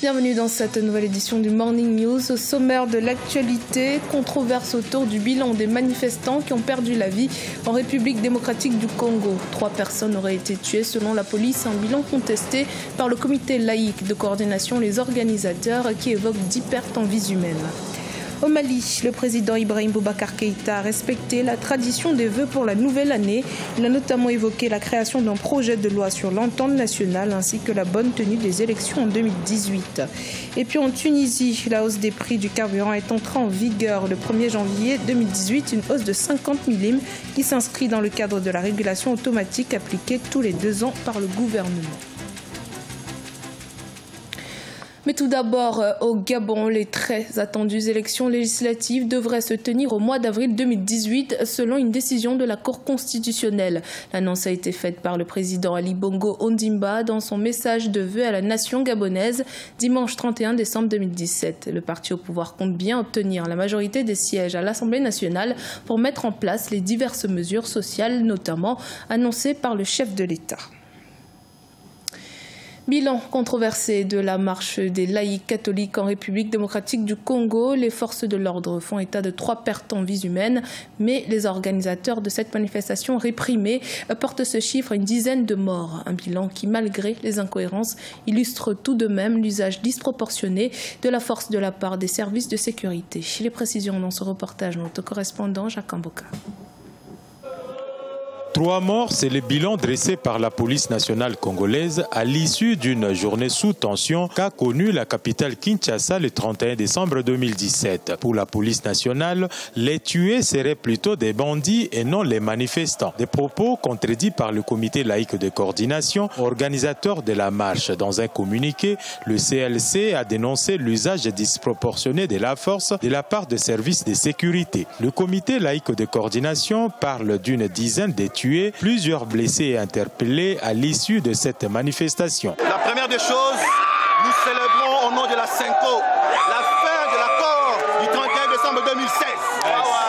Bienvenue dans cette nouvelle édition du Morning News. Au sommaire de l'actualité, controverse autour du bilan des manifestants qui ont perdu la vie en République démocratique du Congo. 3 personnes auraient été tuées selon la police, un bilan contesté par le comité laïque de coordination, les organisateurs qui évoquent 10 pertes en vies humaines. Au Mali, le président Ibrahim Boubacar Keïta a respecté la tradition des vœux pour la nouvelle année. Il a notamment évoqué la création d'un projet de loi sur l'entente nationale ainsi que la bonne tenue des élections en 2018. Et puis en Tunisie, la hausse des prix du carburant est entrée en vigueur le 1er janvier 2018, une hausse de 50 millimes qui s'inscrit dans le cadre de la régulation automatique appliquée tous les 2 ans par le gouvernement. Mais tout d'abord, au Gabon, les très attendues élections législatives devraient se tenir au mois d'avril 2018 selon une décision de la Cour constitutionnelle. L'annonce a été faite par le président Ali Bongo Ondimba dans son message de vœux à la nation gabonaise dimanche 31 décembre 2017. Le parti au pouvoir compte bien obtenir la majorité des sièges à l'Assemblée nationale pour mettre en place les diverses mesures sociales, notamment annoncées par le chef de l'État. Bilan controversé de la marche des laïcs catholiques en République démocratique du Congo. Les forces de l'ordre font état de 3 pertes en vies humaines, mais les organisateurs de cette manifestation réprimée portent ce chiffre à une dizaine de morts. Un bilan qui, malgré les incohérences, illustre tout de même l'usage disproportionné de la force de la part des services de sécurité. Les précisions dans ce reportage de notre correspondant Jacques Amboka. 3 morts, c'est le bilan dressé par la police nationale congolaise à l'issue d'une journée sous tension qu'a connue la capitale Kinshasa le 31 décembre 2017. Pour la police nationale, les tués seraient plutôt des bandits et non les manifestants. Des propos contredits par le comité laïque de coordination, organisateur de la marche. Dans un communiqué, le CLC a dénoncé l'usage disproportionné de la force de la part des services de sécurité. Le comité laïque de coordination parle d'une dizaine de tués, plusieurs blessés et interpellés à l'issue de cette manifestation. La première des choses, nous célébrons au nom de la SENCO la fin de l'accord du 31 décembre 2016.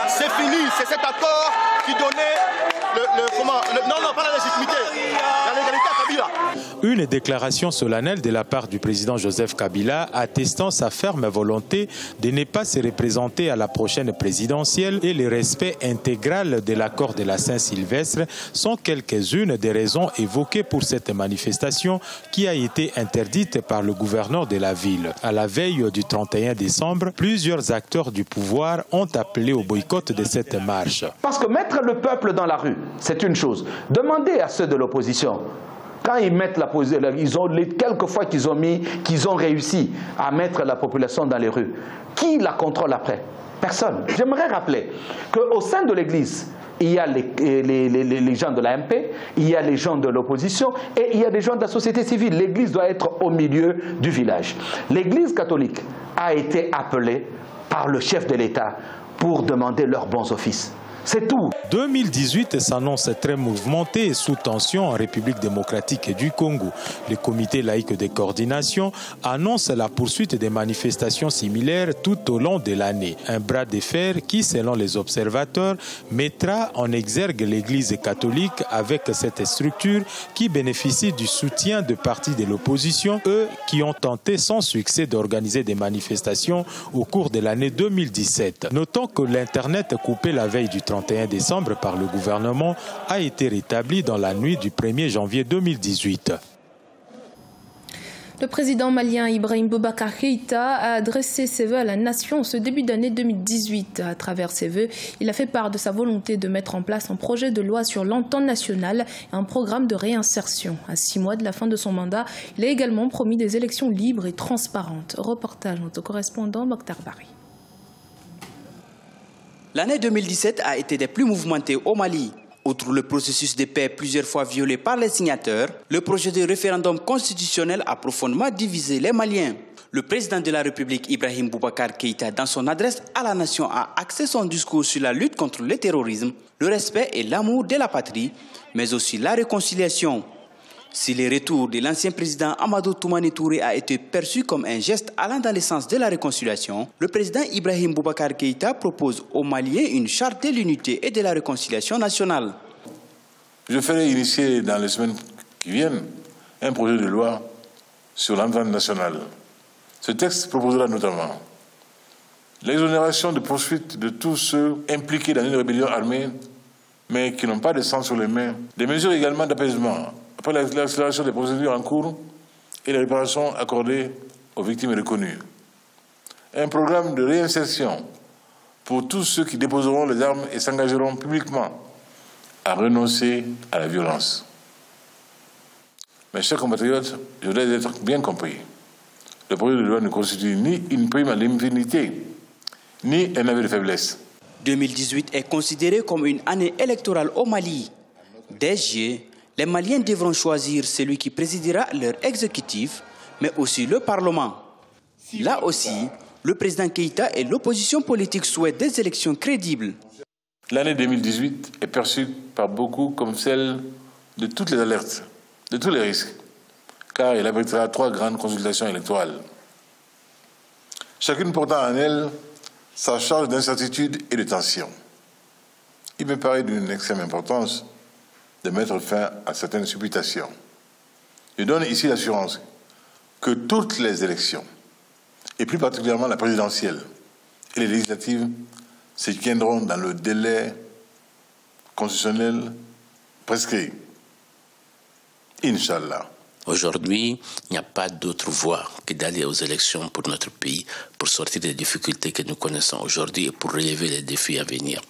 C'est fini, c'est cet accord qui donnait pas la légitimité, la légalité à Kabila. Une déclaration solennelle de la part du président Joseph Kabila attestant sa ferme volonté de ne pas se représenter à la prochaine présidentielle et le respect intégral de l'accord de la Saint-Sylvestre sont quelques-unes des raisons évoquées pour cette manifestation qui a été interdite par le gouverneur de la ville. À la veille du 31 décembre, plusieurs acteurs du pouvoir ont appelé au boycott de cette marche. Parce que mettre le peuple dans la rue, c'est une chose. Demandez à ceux de l'opposition. Quand ils mettent la position, quelques fois qu'ils ont réussi à mettre la population dans les rues, qui la contrôle après? Personne. J'aimerais rappeler qu'au sein de l'Église, il y a les gens de l'AMP, il y a les gens de l'opposition et il y a des gens de la société civile. L'Église doit être au milieu du village. L'Église catholique a été appelée par le chef de l'État pour demander leurs bons offices. C'est tout. 2018 s'annonce très mouvementé et sous tension en République démocratique du Congo. Le comité laïque de coordination annonce la poursuite des manifestations similaires tout au long de l'année. Un bras de fer qui, selon les observateurs, mettra en exergue l'Église catholique avec cette structure qui bénéficie du soutien de partis de l'opposition, eux qui ont tenté sans succès d'organiser des manifestations au cours de l'année 2017. Notons que l'Internet coupé la veille du 31 décembre par le gouvernement a été rétabli dans la nuit du 1er janvier 2018. Le président malien Ibrahim Boubacar Keïta a adressé ses vœux à la nation en ce début d'année 2018. À travers ses vœux, il a fait part de sa volonté de mettre en place un projet de loi sur l'entente nationale et un programme de réinsertion. À 6 mois de la fin de son mandat, il a également promis des élections libres et transparentes. Reportage de notre correspondant Mokhtar Bari. L'année 2017 a été des plus mouvementées au Mali. Outre le processus de paix plusieurs fois violé par les signataires, le projet de référendum constitutionnel a profondément divisé les Maliens. Le président de la République, Ibrahim Boubacar Keïta, dans son adresse à la nation, a axé son discours sur la lutte contre le terrorisme, le respect et l'amour de la patrie, mais aussi la réconciliation. Si le retour de l'ancien président Amadou Toumani Touré a été perçu comme un geste allant dans le sens de la réconciliation, le président Ibrahim Boubacar Keïta propose aux Maliens une charte de l'unité et de la réconciliation nationale. Je ferai initier dans les semaines qui viennent un projet de loi sur l'entente nationale. Ce texte proposera notamment l'exonération de poursuites de tous ceux impliqués dans une rébellion armée, mais qui n'ont pas de sang sur les mains. Des mesures également d'apaisement, après l'accélération des procédures en cours et les réparations accordées aux victimes reconnues. Un programme de réinsertion pour tous ceux qui déposeront les armes et s'engageront publiquement à renoncer à la violence. Mes chers compatriotes, je voudrais être bien compris. Le projet de loi ne constitue ni une prime à l'impunité, ni un aveu de faiblesse. 2018 est considéré comme une année électorale au Mali. Dès juillet, les Maliens devront choisir celui qui présidera leur exécutif, mais aussi le Parlement. Là aussi, le président Keïta et l'opposition politique souhaitent des élections crédibles. L'année 2018 est perçue par beaucoup comme celle de toutes les alertes, de tous les risques, car il abritera 3 grandes consultations électorales. Chacune portant en elle sa charge d'incertitude et de tension. Il me paraît d'une extrême importance de mettre fin à certaines supputations. Je donne ici l'assurance que toutes les élections, et plus particulièrement la présidentielle et les législatives, se tiendront dans le délai constitutionnel prescrit. Inch'Allah. Aujourd'hui, il n'y a pas d'autre voie que d'aller aux élections pour notre pays, pour sortir des difficultés que nous connaissons aujourd'hui et pour relever les défis à venir.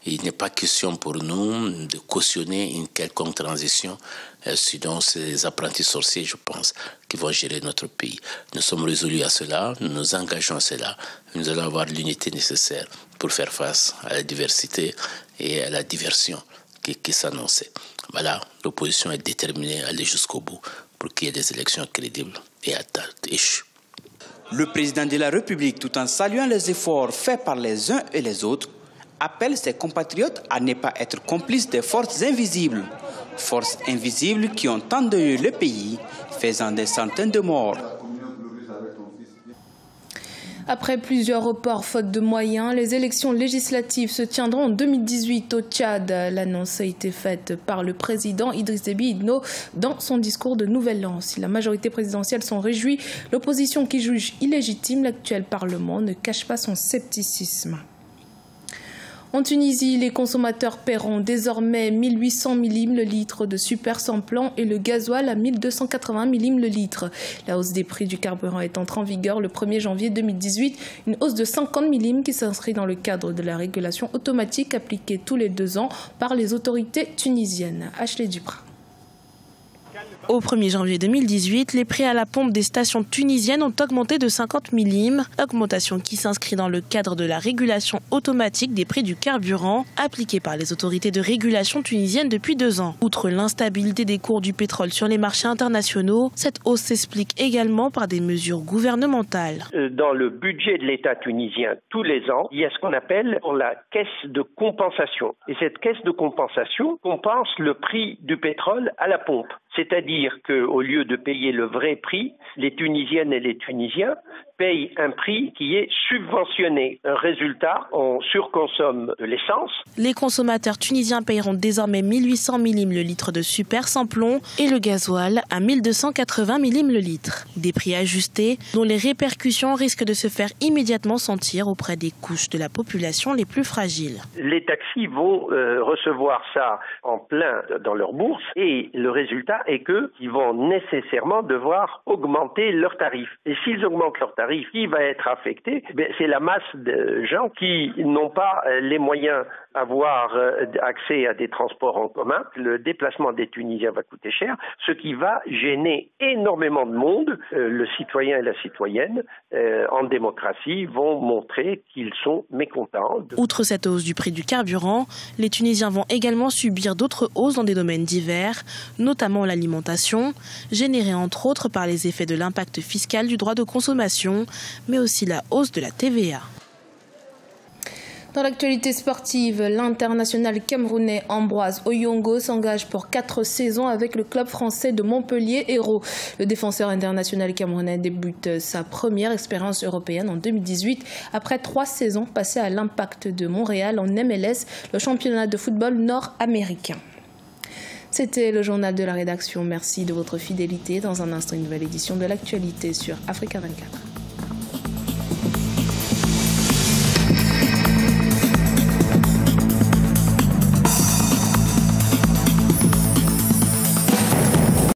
Il n'est pas question pour nous de cautionner une quelconque transition, sinon c'est les apprentis sorciers, je pense, qui vont gérer notre pays. Nous sommes résolus à cela, nous nous engageons à cela, nous allons avoir l'unité nécessaire pour faire face à la diversité et à la diversion qui s'annonçait. Voilà, l'opposition est déterminée à aller jusqu'au bout pour qu'il y ait des élections crédibles et à date échue. Le président de la République, tout en saluant les efforts faits par les uns et les autres, appelle ses compatriotes à ne pas être complices des forces invisibles qui ont endeuillé le pays, faisant des centaines de morts. Après plusieurs reports faute de moyens, les élections législatives se tiendront en 2018 au Tchad. L'annonce a été faite par le président Idriss Déby Itno dans son discours de Nouvel An. Si la majorité présidentielle s'en réjouit, l'opposition qui juge illégitime l'actuel Parlement ne cache pas son scepticisme. En Tunisie, les consommateurs paieront désormais 1800 millim le litre de super sans plomb et le gasoil à 1280 millim le litre. La hausse des prix du carburant est entrée en vigueur le 1er janvier 2018, une hausse de 50 millim qui s'inscrit dans le cadre de la régulation automatique appliquée tous les 2 ans par les autorités tunisiennes. Ashley Duprat. Au 1er janvier 2018, les prix à la pompe des stations tunisiennes ont augmenté de 50 millim, augmentation qui s'inscrit dans le cadre de la régulation automatique des prix du carburant appliquée par les autorités de régulation tunisiennes depuis 2 ans. Outre l'instabilité des cours du pétrole sur les marchés internationaux, cette hausse s'explique également par des mesures gouvernementales. Dans le budget de l'État tunisien, tous les ans, il y a ce qu'on appelle la caisse de compensation. Et cette caisse de compensation compense le prix du pétrole à la pompe. C'est-à-dire qu'au lieu de payer le vrai prix, les Tunisiennes et les Tunisiens payent un prix qui est subventionné. Un résultat, on surconsomme de l'essence. Les consommateurs tunisiens paieront désormais 1800 millim le litre de super sans plomb et le gasoil à 1280 millim le litre. Des prix ajustés dont les répercussions risquent de se faire immédiatement sentir auprès des couches de la population les plus fragiles. Les taxis vont recevoir ça en plein dans leur bourse et le résultat est qu'ils vont nécessairement devoir augmenter leurs tarifs. Et s'ils augmentent leurs tarifs, qui va être affecté? C'est la masse de gens qui n'ont pas les moyens d'avoir accès à des transports en commun. Le déplacement des Tunisiens va coûter cher, ce qui va gêner énormément de monde. Le citoyen et la citoyenne, en démocratie, vont montrer qu'ils sont mécontents. Outre cette hausse du prix du carburant, les Tunisiens vont également subir d'autres hausses dans des domaines divers, notamment l'alimentation, générée entre autres par les effets de l'impact fiscal du droit de consommation, mais aussi la hausse de la TVA. Dans l'actualité sportive, l'international camerounais Ambroise Oyongo s'engage pour 4 saisons avec le club français de Montpellier Hérault. Le défenseur international camerounais débute sa première expérience européenne en 2018 après 3 saisons passées à l'Impact de Montréal en MLS, le championnat de football nord-américain. C'était le journal de la rédaction. Merci de votre fidélité. Dans un instant, une nouvelle édition de l'actualité sur Africa 24.